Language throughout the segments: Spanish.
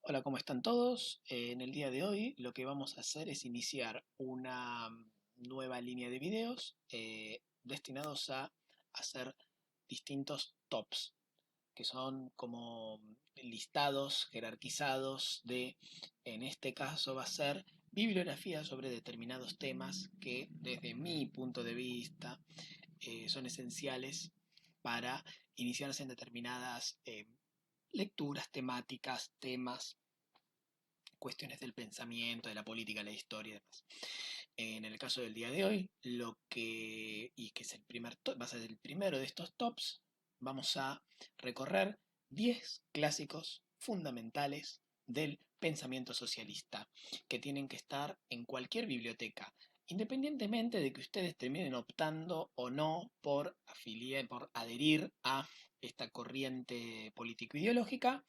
Hola, ¿cómo están todos? En el día de hoy lo que vamos a hacer es iniciar una nueva línea de videos destinados a hacer distintos tops, que son como listados jerarquizados de, en este caso va a ser bibliografía sobre determinados temas que desde mi punto de vista son esenciales para iniciarse en determinadas lecturas, temáticas, temas, cuestiones del pensamiento, de la política, la historia y demás. En el caso del día de hoy, y que es el va a ser el primero de estos tops, vamos a recorrer 10 clásicos fundamentales del pensamiento socialista, que tienen que estar en cualquier biblioteca, independientemente de que ustedes terminen optando o no por adherir a esta corriente político-ideológica.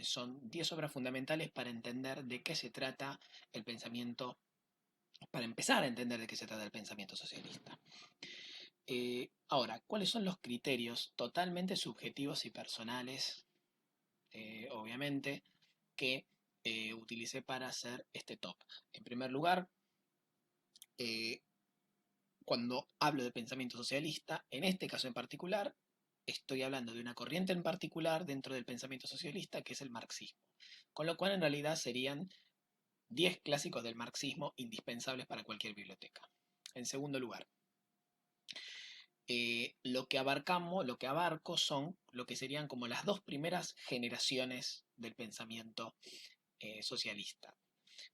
Son 10 obras fundamentales para entender de qué se trata el pensamiento, para empezar a entender de qué se trata el pensamiento socialista. Ahora, ¿cuáles son los criterios totalmente subjetivos y personales, obviamente, que utilicé para hacer este top? En primer lugar, eh, cuando hablo de pensamiento socialista, en este caso en particular, estoy hablando de una corriente en particular dentro del pensamiento socialista, que es el marxismo. Con lo cual, en realidad, serían 10 clásicos del marxismo indispensables para cualquier biblioteca. En segundo lugar, lo que abarco son lo que serían como las dos primeras generaciones del pensamiento socialista.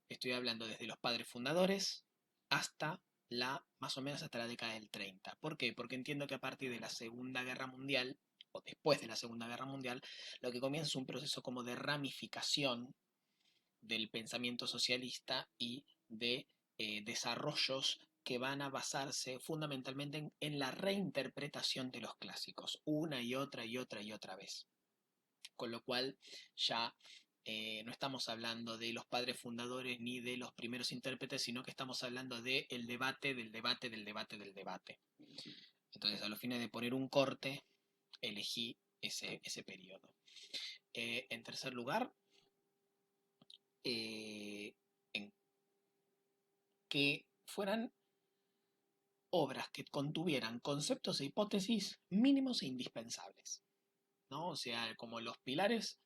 Estoy hablando desde los padres fundadores hasta más o menos hasta la década del 30. ¿Por qué? Porque entiendo que a partir de la Segunda Guerra Mundial, o después de la Segunda Guerra Mundial, lo que comienza es un proceso como de ramificación del pensamiento socialista y de desarrollos que van a basarse fundamentalmente en la reinterpretación de los clásicos, una y otra y otra y otra vez. Con lo cual ya no estamos hablando de los padres fundadores ni de los primeros intérpretes, sino que estamos hablando del debate, del debate, del debate, del debate. Entonces, a los fines de poner un corte, elegí ese periodo. En tercer lugar, eh, en que fueran obras que contuvieran conceptos e hipótesis mínimos e indispensables, ¿no? O sea, como los pilares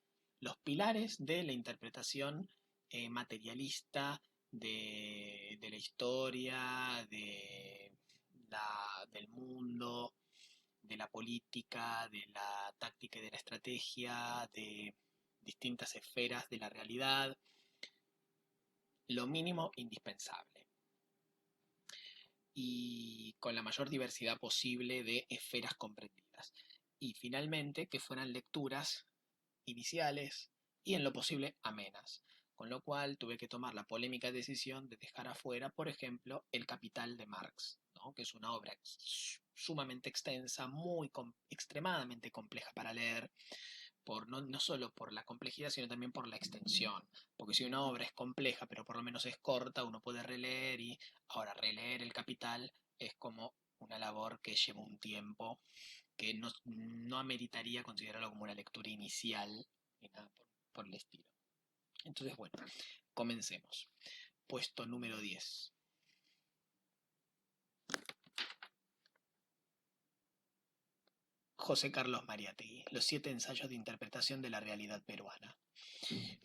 de la interpretación materialista de la historia, del mundo, de la política, de la táctica y de la estrategia, de distintas esferas de la realidad, lo mínimo indispensable y con la mayor diversidad posible de esferas comprendidas. Y finalmente, que fueran lecturas iniciales y en lo posible amenas. Con lo cual tuve que tomar la polémica decisión de dejar afuera, por ejemplo, El Capital de Marx, ¿no? Que es una obra sumamente extensa, extremadamente compleja para leer, no solo por la complejidad, sino también por la extensión. Porque si una obra es compleja, pero por lo menos es corta, uno puede releer y ahora releer El Capital es como una labor que lleva un tiempo que no ameritaría considerarlo como una lectura inicial ni nada por el estilo. Entonces, bueno, comencemos. Puesto número 10. José Carlos Mariátegui, Los siete ensayos de interpretación de la realidad peruana.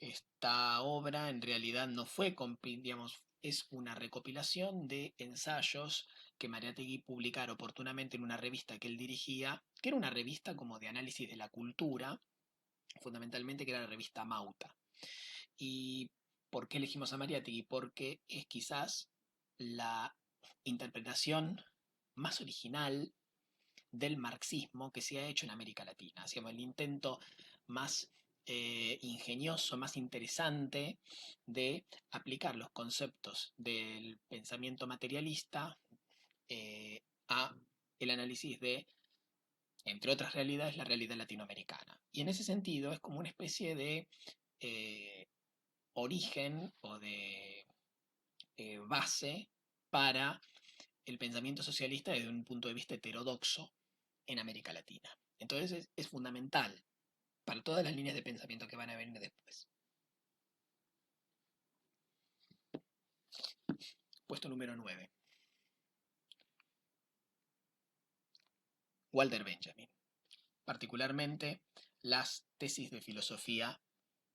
Esta obra en realidad no fue, digamos, es una recopilación de ensayos que Mariátegui publicara oportunamente en una revista que él dirigía, que era una revista como de análisis de la cultura, fundamentalmente que era la revista Mauta. ¿Y por qué elegimos a Mariátegui? Porque es quizás la interpretación más original del marxismo que se ha hecho en América Latina. Hacíamos el intento más ingenioso, más interesante de aplicar los conceptos del pensamiento materialista a el análisis de, entre otras realidades, la realidad latinoamericana. Y en ese sentido es como una especie de eh, origen o de base para el pensamiento socialista desde un punto de vista heterodoxo en América Latina. Entonces es fundamental para todas las líneas de pensamiento que van a venir después. Puesto número 9. Walter Benjamin. Particularmente las tesis de filosofía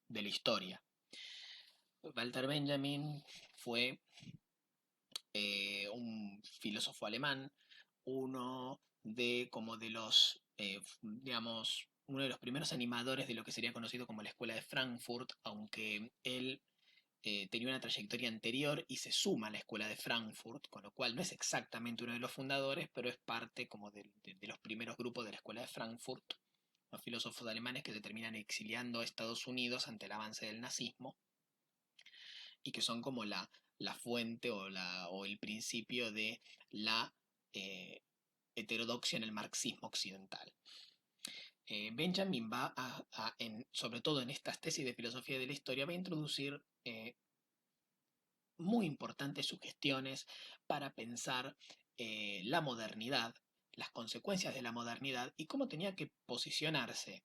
de la historia. Walter Benjamin fue un filósofo alemán, uno de como de los, digamos, uno de los primeros animadores de lo que sería conocido como la Escuela de Frankfurt, aunque él tenía una trayectoria anterior y se suma a la Escuela de Frankfurt, con lo cual no es exactamente uno de los fundadores, pero es parte como de los primeros grupos de la Escuela de Frankfurt, los filósofos alemanes que se terminan exiliando a Estados Unidos ante el avance del nazismo y que son como la fuente o el principio de la eh, heterodoxia en el marxismo occidental. Benjamin va sobre todo en estas tesis de filosofía de la historia, va a introducir muy importantes sugestiones para pensar la modernidad, las consecuencias de la modernidad y cómo tenía que posicionarse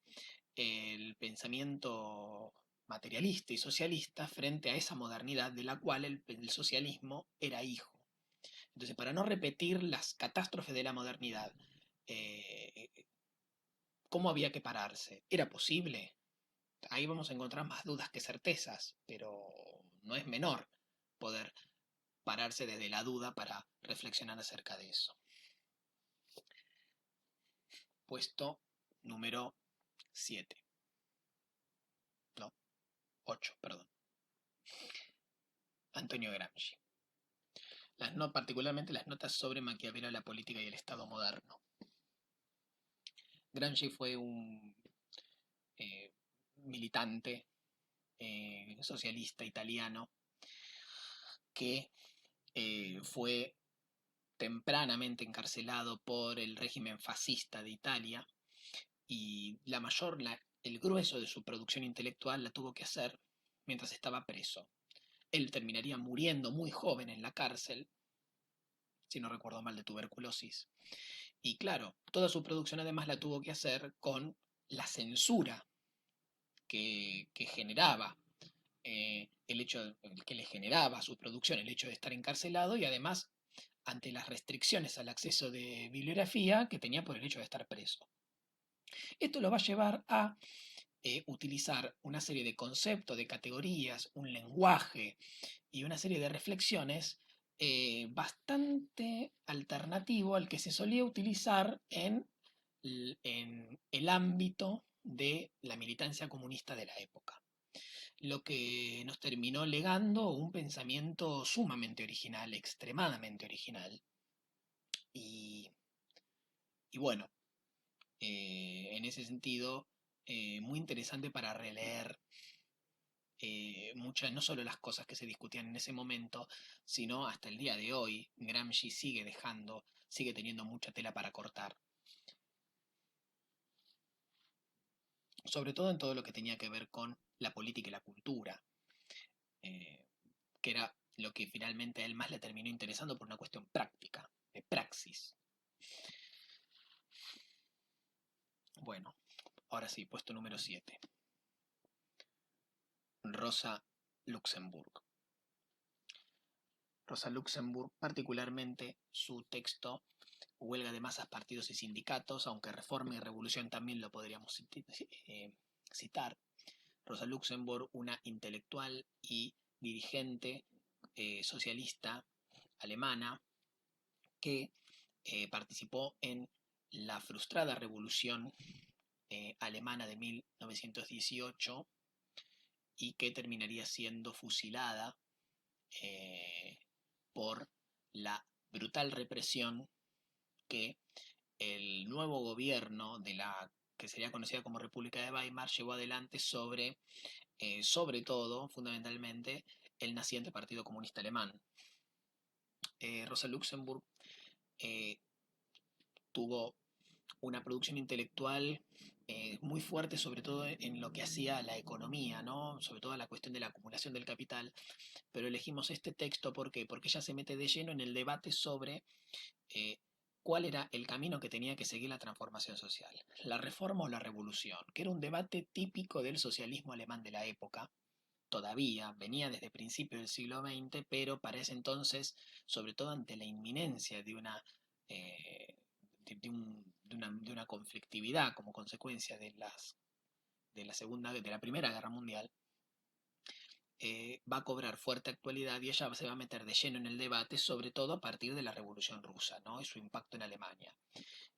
el pensamiento materialista y socialista frente a esa modernidad de la cual el socialismo era hijo. Entonces, para no repetir las catástrofes de la modernidad, eh, ¿cómo había que pararse? ¿Era posible? Ahí vamos a encontrar más dudas que certezas, pero no es menor poder pararse desde la duda para reflexionar acerca de eso. Puesto número 7. No, 8, perdón. Antonio Gramsci. Particularmente las notas sobre Maquiavelo, la política y el Estado moderno. Gramsci fue un militante socialista italiano que fue tempranamente encarcelado por el régimen fascista de Italia y el grueso de su producción intelectual la tuvo que hacer mientras estaba preso. Él terminaría muriendo muy joven en la cárcel, si no recuerdo mal, de tuberculosis. Y claro, toda su producción además la tuvo que hacer con la censura que generaba el hecho que le generaba su producción, el hecho de estar encarcelado y además ante las restricciones al acceso de bibliografía que tenía por el hecho de estar preso. Esto lo va a llevar a utilizar una serie de conceptos, de categorías, un lenguaje y una serie de reflexiones bastante alternativo al que se solía utilizar en el ámbito de la militancia comunista de la época, lo que nos terminó legando un pensamiento sumamente original, extremadamente original. Y, y bueno, en ese sentido, muy interesante para releer muchas, no solo las cosas que se discutían en ese momento, sino hasta el día de hoy, Gramsci sigue teniendo mucha tela para cortar. Sobre todo en todo lo que tenía que ver con la política y la cultura, eh, que era lo que finalmente a él más le terminó interesando por una cuestión práctica, de praxis. Bueno, ahora sí, puesto número 7. Rosa Luxemburg. Rosa Luxemburg, particularmente su texto Huelga de masas, partidos y sindicatos, aunque Reforma y Revolución también lo podríamos citar. Rosa Luxemburg, una intelectual y dirigente socialista alemana que participó en la frustrada revolución alemana de 1918 y que terminaría siendo fusilada por la brutal represión que el nuevo gobierno de la que sería conocida como República de Weimar llevó adelante sobre todo, fundamentalmente, el naciente Partido Comunista Alemán. Rosa Luxemburg eh, tuvo una producción intelectual muy fuerte, sobre todo en lo que hacía a la economía, ¿no? Sobre todo a la cuestión de la acumulación del capital, pero elegimos este texto ¿por qué? Porque ella se mete de lleno en el debate sobre eh, cuál era el camino que tenía que seguir la transformación social, la reforma o la revolución, que era un debate típico del socialismo alemán de la época, todavía, venía desde principios del siglo XX, pero para ese entonces, sobre todo ante la inminencia de eh, de una conflictividad como consecuencia de la Primera Guerra Mundial, va a cobrar fuerte actualidad y ella se va a meter de lleno en el debate, sobre todo a partir de la Revolución Rusa, ¿no? Y su impacto en Alemania.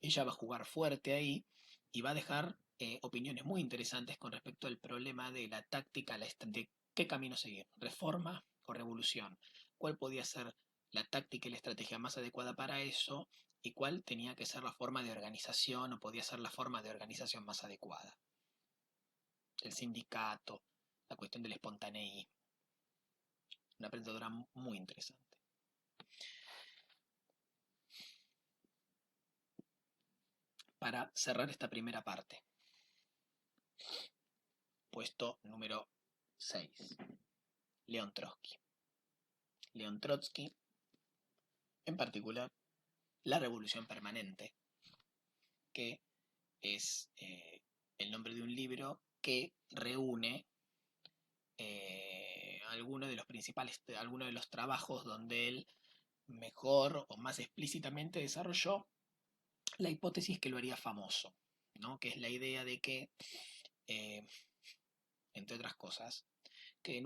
Ella va a jugar fuerte ahí y va a dejar opiniones muy interesantes con respecto al problema de la táctica, de qué camino seguir, reforma o revolución, cuál podía ser la táctica y la estrategia más adecuada para eso y cuál tenía que ser la forma de organización o podía ser la forma de organización más adecuada. El sindicato, la cuestión del espontaneísmo, una pensadora muy interesante. Para cerrar esta primera parte, puesto número 6, León Trotsky. León Trotsky, en particular, La Revolución Permanente, que es el nombre de un libro que reúne algunos de los trabajos donde él mejor o más explícitamente desarrolló la hipótesis que lo haría famoso, ¿no? Que es la idea de que, eh, entre otras cosas, que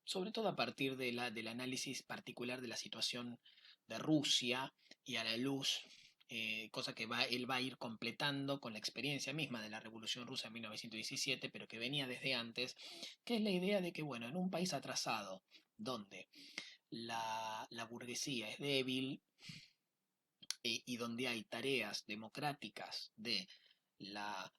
sobre todo a partir del análisis particular de la situación de Rusia y a la luz, cosa que él va a ir completando con la experiencia misma de la Revolución Rusa en 1917, pero que venía desde antes, que es la idea de que, bueno, en un país atrasado, donde la burguesía es débil y donde hay tareas democráticas de la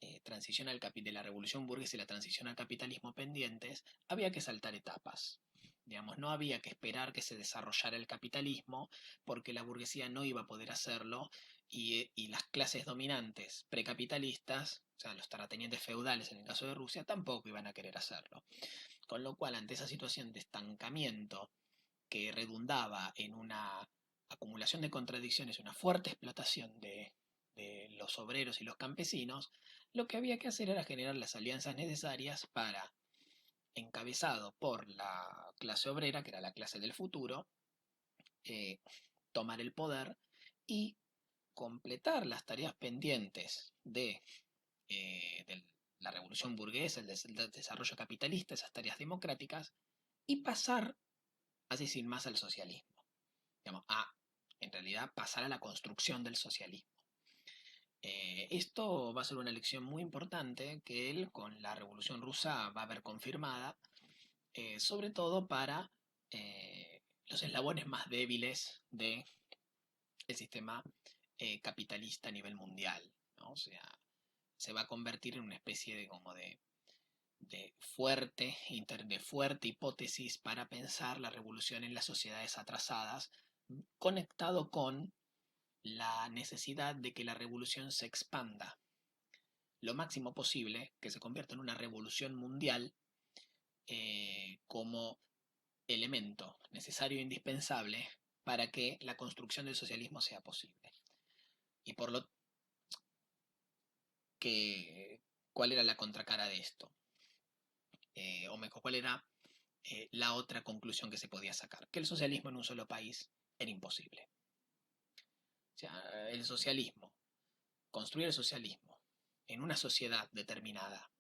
de la revolución burguesa y la transición al capitalismo pendientes, había que saltar etapas. Digamos, no había que esperar que se desarrollara el capitalismo porque la burguesía no iba a poder hacerlo y las clases dominantes precapitalistas, o sea, los terratenientes feudales en el caso de Rusia, tampoco iban a querer hacerlo. Con lo cual, ante esa situación de estancamiento que redundaba en una acumulación de contradicciones, una fuerte explotación de los obreros y los campesinos, lo que había que hacer era generar las alianzas necesarias para, encabezado por la clase obrera, que era la clase del futuro, eh, tomar el poder y completar las tareas pendientes de la revolución burguesa, el desarrollo capitalista, esas tareas democráticas, y pasar así sin más al socialismo. Digamos, en realidad pasar a la construcción del socialismo. Esto va a ser una lección muy importante que él con la Revolución Rusa va a ver confirmada, sobre todo para los eslabones más débiles del sistema capitalista a nivel mundial, ¿no? O sea, se va a convertir en una especie de fuerte hipótesis para pensar la revolución en las sociedades atrasadas, conectado con la necesidad de que la revolución se expanda lo máximo posible, que se convierta en una revolución mundial como elemento necesario e indispensable para que la construcción del socialismo sea posible. Y por lo que, ¿cuál era la contracara de esto? O mejor, ¿cuál era la otra conclusión que se podía sacar? Que el socialismo en un solo país era imposible. O sea, el socialismo, construir el socialismo en una sociedad determinada,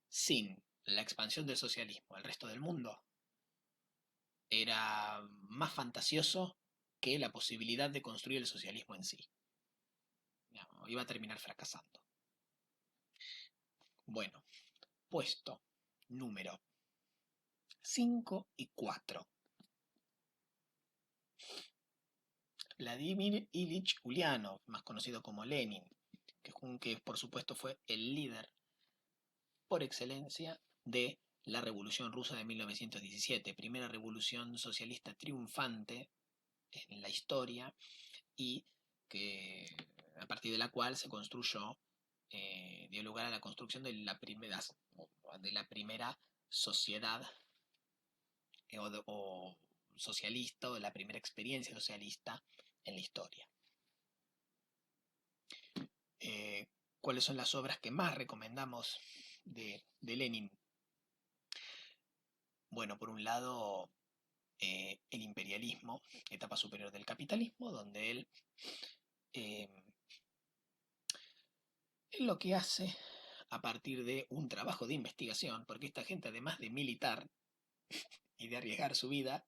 sin la expansión del socialismo al resto del mundo, era más fantasioso que la posibilidad de construir el socialismo en sí. Iba a terminar fracasando. Bueno, puesto número 5 y 4. Vladimir Ilich Ulyanov, más conocido como Lenin, que por supuesto fue el líder por excelencia de la Revolución Rusa de 1917, primera revolución socialista triunfante en la historia y que a partir de la cual se construyó, dio lugar a la construcción de la primera sociedad o socialista o de la primera experiencia socialista en la historia. ¿Cuáles son las obras que más recomendamos de Lenin. Bueno, por un lado, el imperialismo, etapa superior del capitalismo, donde eh, él lo que hace a partir de un trabajo de investigación, porque esta gente, además de militar y de arriesgar su vida,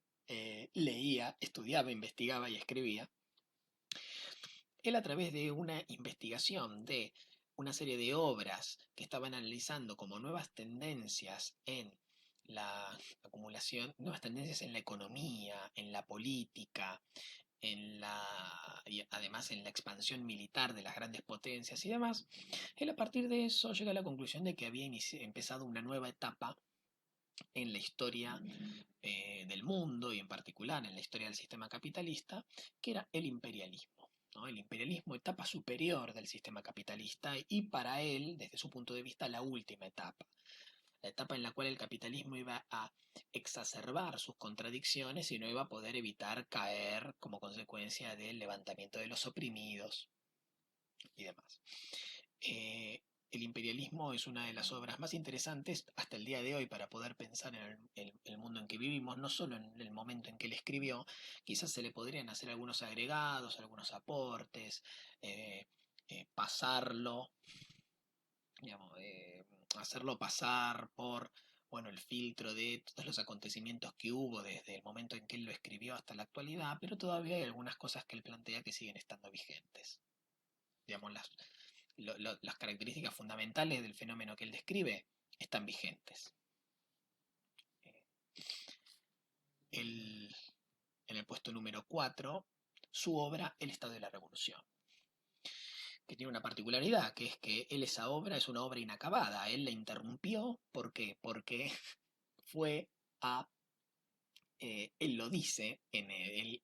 leía, estudiaba, investigaba y escribía. Él, a través de una investigación de una serie de obras que estaban analizando como nuevas tendencias en la acumulación, nuevas tendencias en la economía, en la política, y además en la expansión militar de las grandes potencias y demás, él, a partir de eso, llega a la conclusión de que había empezado una nueva etapa en la historia del mundo, y en particular en la historia del sistema capitalista, que era el imperialismo, ¿no? El imperialismo, etapa superior del sistema capitalista, y para él, desde su punto de vista, la última etapa. La etapa en la cual el capitalismo iba a exacerbar sus contradicciones y no iba a poder evitar caer como consecuencia del levantamiento de los oprimidos y demás. El imperialismo es una de las obras más interesantes hasta el día de hoy para poder pensar en el mundo en que vivimos, no solo en el momento en que él escribió. Quizás se le podrían hacer algunos agregados, algunos aportes, eh, pasarlo, digamos, hacerlo pasar por, bueno, el filtro de todos los acontecimientos que hubo desde el momento en que él lo escribió hasta la actualidad, pero todavía hay algunas cosas que él plantea que siguen estando vigentes. Digamos, las características fundamentales del fenómeno que él describe están vigentes. El, en el puesto número 4, su obra El Estado de la Revolución, que tiene una particularidad, que es que esa obra es una obra inacabada. Él la interrumpió, ¿por qué? Porque fue a, él lo dice, él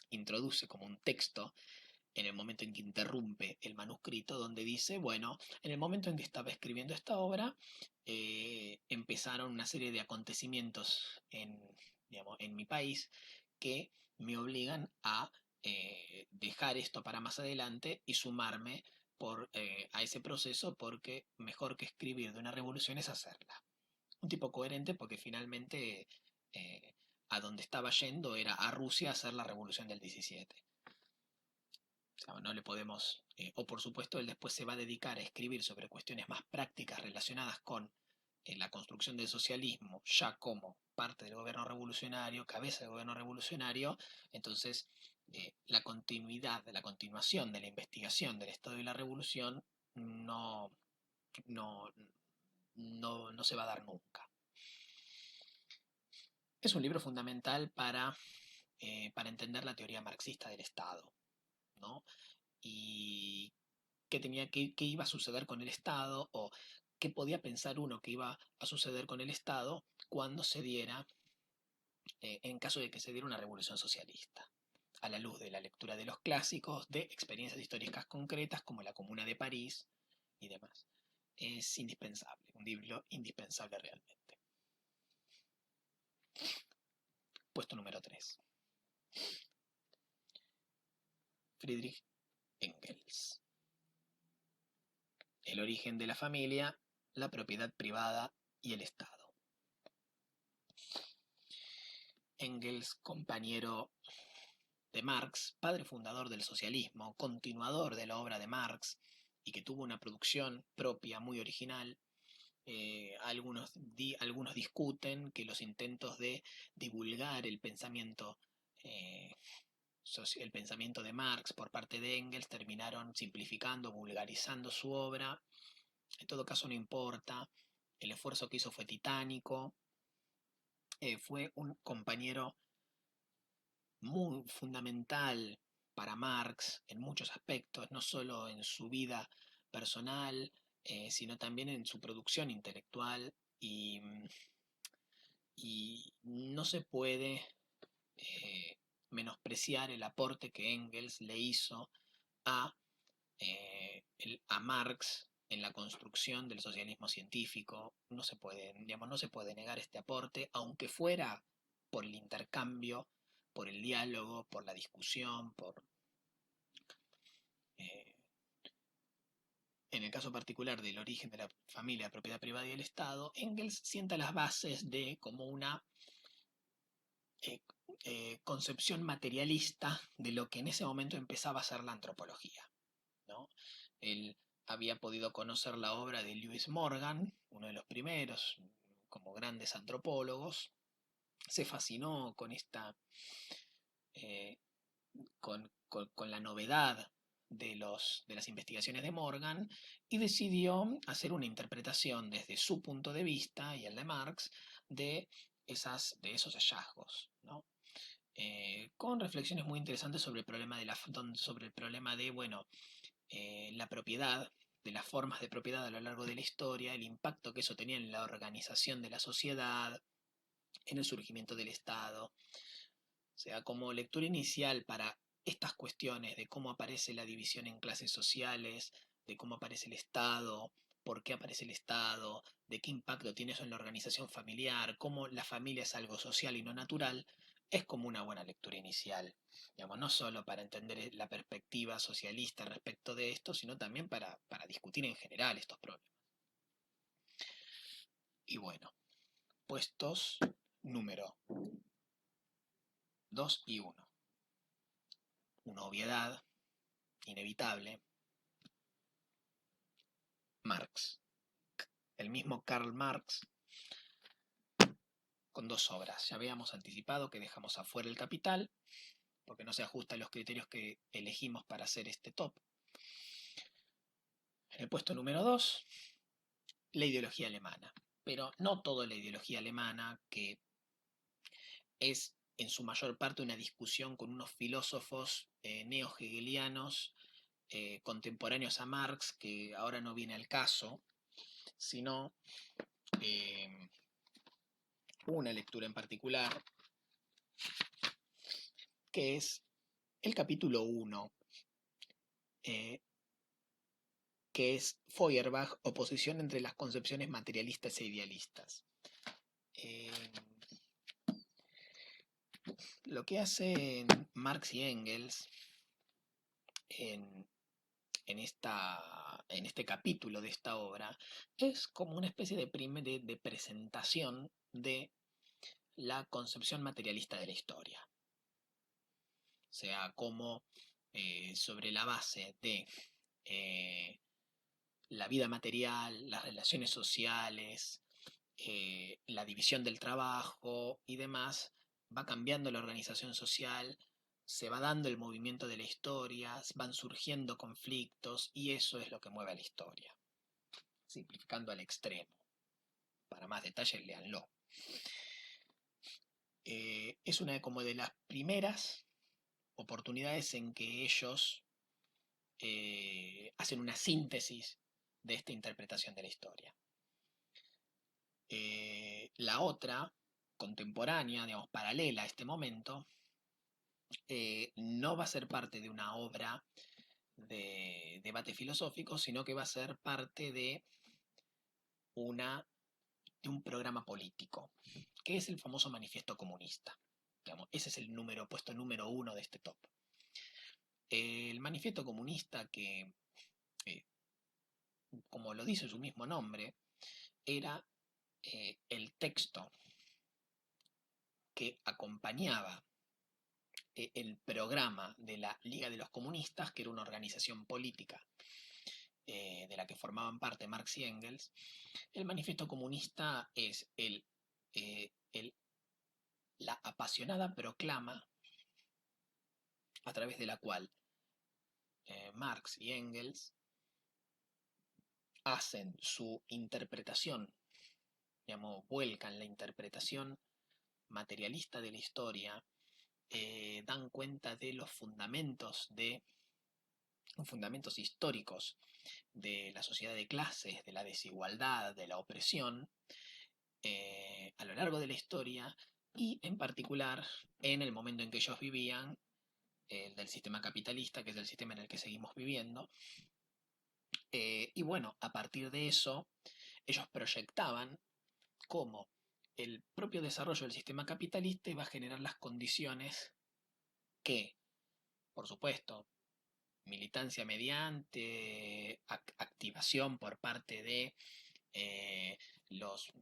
introduce como un texto en el momento en que interrumpe el manuscrito, donde dice, bueno, en el momento en que estaba escribiendo esta obra, empezaron una serie de acontecimientos digamos, en mi país que me obligan a dejar esto para más adelante y sumarme a ese proceso, porque mejor que escribir de una revolución es hacerla. Un tipo coherente, porque finalmente eh, a donde estaba yendo era a Rusia a hacer la revolución del 17. O sea, no le podemos, o por supuesto él después se va a dedicar a escribir sobre cuestiones más prácticas relacionadas con la construcción del socialismo, ya como parte del gobierno revolucionario, cabeza del gobierno revolucionario. Entonces, la continuidad, la continuación de la investigación del Estado y la Revolución no, no, no se va a dar nunca. Es un libro fundamental para entender la teoría marxista del Estado, ¿no? Y qué iba a suceder con el Estado, o qué podía pensar uno que iba a suceder con el Estado cuando se diera, en caso de que se diera una revolución socialista, a la luz de la lectura de los clásicos, de experiencias históricas concretas como la Comuna de París y demás. Es indispensable, un libro indispensable realmente. Puesto número 3. Friedrich Engels. El origen de la familia, la propiedad privada y el Estado. Engels, compañero de Marx, padre fundador del socialismo, continuador de la obra de Marx, y que tuvo una producción propia muy original. Algunos discuten que los intentos de divulgar eh, el pensamiento de Marx por parte de Engels terminaron simplificando, vulgarizando su obra. En todo caso, no importa. El esfuerzo que hizo fue titánico. Fue un compañero muy fundamental para Marx en muchos aspectos, no solo en su vida personal, sino también en su producción intelectual, y no se puede menospreciar el aporte que Engels le hizo a, a Marx en la construcción del socialismo científico. No se puede, digamos, no se puede negar este aporte, aunque fuera por el intercambio, por el diálogo, por la discusión, eh, en el caso particular del origen de la familia, propiedad privada y el Estado, Engels sienta las bases de como una eh, concepción materialista de lo que en ese momento empezaba a ser la antropología, ¿no? Él había podido conocer la obra de Lewis Morgan, uno de los primeros como grandes antropólogos, se fascinó con esta, eh, con la novedad de las investigaciones de Morgan y decidió hacer una interpretación desde su punto de vista y el de Marx de esos hallazgos, ¿no? Con reflexiones muy interesantes sobre el problema sobre el problema de, bueno, la propiedad, de las formas de propiedad a lo largo de la historia, el impacto que eso tenía en la organización de la sociedad, en el surgimiento del Estado. O sea, como lectura inicial para estas cuestiones de cómo aparece la división en clases sociales, de cómo aparece el Estado, por qué aparece el Estado, de qué impacto tiene eso en la organización familiar, cómo la familia es algo social y no natural, es como una buena lectura inicial. Digamos, no solo para entender la perspectiva socialista respecto de esto, sino también para discutir en general estos problemas. Y bueno, puestos número 2 y 1. Una obviedad inevitable, Marx. El mismo Karl Marx con dos obras. Ya habíamos anticipado que dejamos afuera el Capital, porque no se ajusta a los criterios que elegimos para hacer este top. En el puesto número 2, la ideología alemana. Pero no toda la ideología alemana, que es en su mayor parte una discusión con unos filósofos neo-hegelianos contemporáneos a Marx, que ahora no viene al caso, sino eh, una lectura en particular, que es el capítulo 1, eh, que es Feuerbach, oposición entre las concepciones materialistas e idealistas. Eh, lo que hacen Marx y Engels en, en este capítulo de esta obra es como una especie de presentación de la concepción materialista de la historia. O sea, como sobre la base de la vida material, las relaciones sociales, la división del trabajo y demás, va cambiando la organización social, se va dando el movimiento de la historia, van surgiendo conflictos y eso es lo que mueve a la historia, simplificando al extremo. Para más detalles, léanlo. Es una como de las primeras oportunidades en que ellos hacen una síntesis de esta interpretación de la historia. La otra, contemporánea, digamos, paralela a este momento, no va a ser parte de una obra de debate filosófico, sino que va a ser parte una, de un programa político, que es el famoso Manifiesto Comunista. Digamos, ese es el puesto número 1 de este top. El Manifiesto Comunista, que, eh, como lo dice su mismo nombre, era el texto que acompañaba el programa de la Liga de los Comunistas, que era una organización política de la que formaban parte Marx y Engels. El manifiesto comunista es la apasionada proclama a través de la cual Marx y Engels hacen su interpretación, digamos, vuelcan la interpretación materialista de la historia, dan cuenta de los fundamentos históricos de la sociedad de clases, de la desigualdad, de la opresión, a lo largo de la historia y en particular en el momento en que ellos vivían, el del sistema capitalista, que es el sistema en el que seguimos viviendo. Y bueno, a partir de eso, ellos proyectaban cómo el propio desarrollo del sistema capitalista iba a generar las condiciones que, por supuesto, militancia mediante, activación por parte de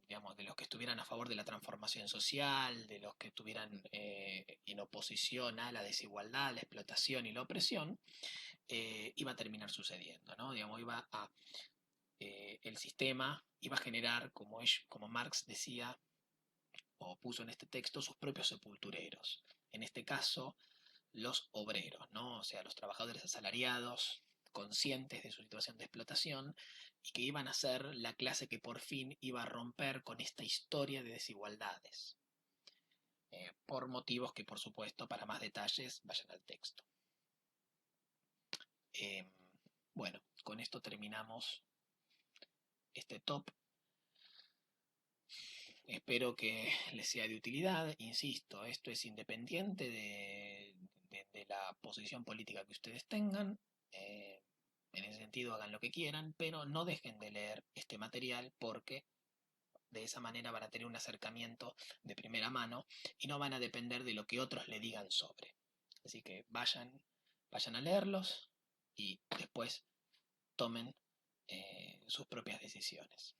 digamos, de los que estuvieran a favor de la transformación social, de los que estuvieran en oposición a la desigualdad, la explotación y la opresión, iba a terminar sucediendo, ¿no? Digamos, el sistema iba a generar, como Marx decía, o puso en este texto, sus propios sepultureros. En este caso, los obreros, ¿no? O sea, los trabajadores asalariados, conscientes de su situación de explotación, y que iban a ser la clase que por fin iba a romper con esta historia de desigualdades. Por motivos que, por supuesto, para más detalles, vayan al texto. Eh, bueno, con esto terminamos este top. Espero que les sea de utilidad. Insisto, esto es independiente de la posición política que ustedes tengan. En ese sentido, hagan lo que quieran, pero no dejen de leer este material porque de esa manera van a tener un acercamiento de primera mano y no van a depender de lo que otros le digan sobre. Así que vayan a leerlos y después tomen sus propias decisiones.